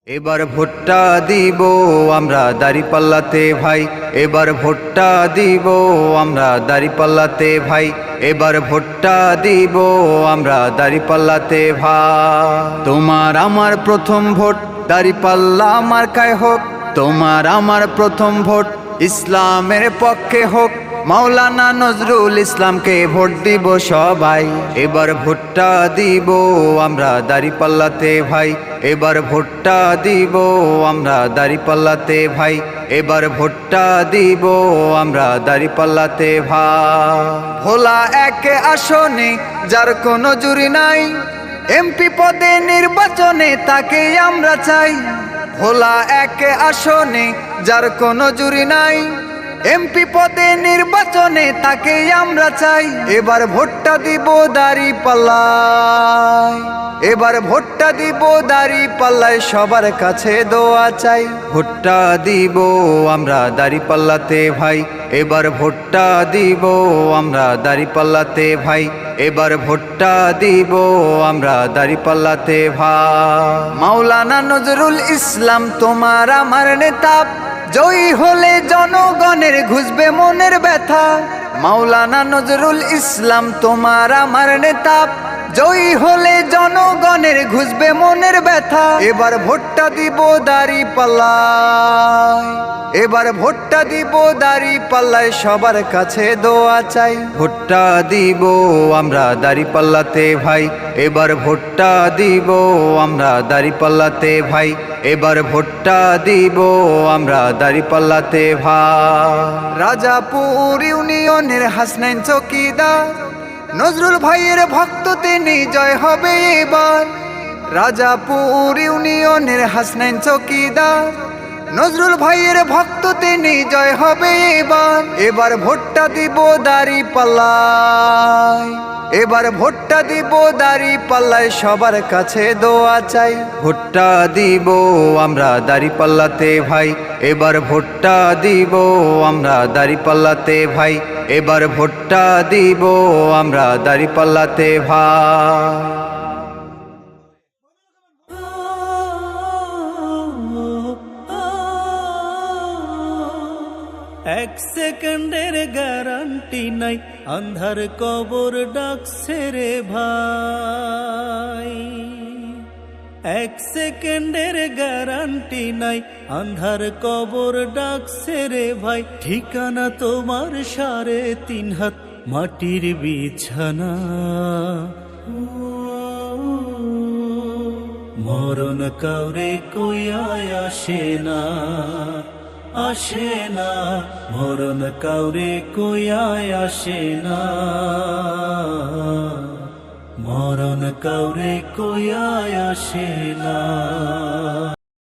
এবার ভোটটা দিব আমরা দাঁড়িপাল্লাতে ভাই, এবার ভোটটা দিব আমরা দাঁড়িপাল্লাতে ভাই, এবার ভোটটা দিব আমরা দাঁড়িপাল্লাতে ভাই। তোমার আমার প্রথম ভোট দাঁড়িপাল্লা মার্কায় হোক, তোমার আমার প্রথম ভোট ইসলামের পক্ষে হোক, মাওলানা নজরুল ইসলামকে ভোট দিব সবাই। এবার ভোটটা দিব আমরা দাঁড়িপাল্লাতে ভাই, এবার ভোটটা দিব আমরা দাঁড়িপাল্লাতে ভাই, এবার ভোটটা দিব আমরা দাঁড়িপাল্লাতে ভাই। ভোলা এক আসনে যার কোনো জুরি নাই, এমপি পদে নির্বাচনে তাকে আমরা চাই। ভোলা এক আসনে যার কোনো জুরি নাই, এমপি পদে নির্বাচনে তাকে আমরা চাই। এবার ভোটটা দিব দাঁড়িপাল্লায়, এবার ভোটটা দিব দাঁড়িপাল্লায়, সবার কাছে দোয়া চাই। ভোটটা দিব আমরা দাঁড়িপাল্লাতে ভাই, এবার ভোটটা দিব আমরা দাঁড়িপাল্লাতে ভাই, এবার ভোটটা দিব আমরা দাঁড়িপাল্লাতে ভাই। মাওলানা নজরুল ইসলাম তোমার আমার নেতা, জয়ী হলে জনগণের ঘুষবে মনের ব্যথা। মাওলানা নজরুল ইসলাম তোমার আমার নেতা, জয়ী হলে জনগণের ঘুষবে মনের ব্যথা। এবার ভোটটা দিব দাঁড়িপাল্লায়, এবার ভোটটা দিব দাঁড়িপাল্লায়, সবার কাছে দোয়া চাই। ভোটটা দিব আমরা দাঁড়িপাল্লাতে ভাই, এবার ভোটটা দিব আমরা দাঁড়িপাল্লাতে ভাই, এবার ভোটটা দিব আমরা দাঁড়িপাল্লাতে ভাই। রাজাপুর ইউনিয়নের হাসনাইন চৌকিদার, নজরুল ভাইয়ের ভক্ত তিনি, জয় হবে এবার। রাজাপুর ইউনিয়নের হাসনাইন চৌকিদার, নজরুল ভাইয়ের ভক্ত তিনি, জয় হবে এবার। এবার ভোটটা দিব দাঁড়িপাল্লায়, এবার ভোটটা দিব দাঁড়িপাল্লায়, সবার কাছে দোয়া চাই। ভোটটা দিব আমরা দাঁড়িপাল্লাতে ভাই, এবার ভোটটা দিব আমরা দাঁড়িপাল্লাতে ভাই, এবার ভোটটা দিব আমরা দাঁড়িপাল্লাতে ভাই। এক সেকেন্ডের গ্যারান্টি নাই, আন্ধার কবর ডাকছে রে ভাই। এক সেকেন্ডের গ্যারান্টি নাই, আন্ধার কবর ডাকছে রে ভাই। ঠিকানা তোমার 3.5 হাত মাটির বিছানা, মরণ কাউরে কইয়া আসে না, আসে না, মরণ কাউরে কইয়া আসে না, মরণ কাউরে কইয়া আসে না।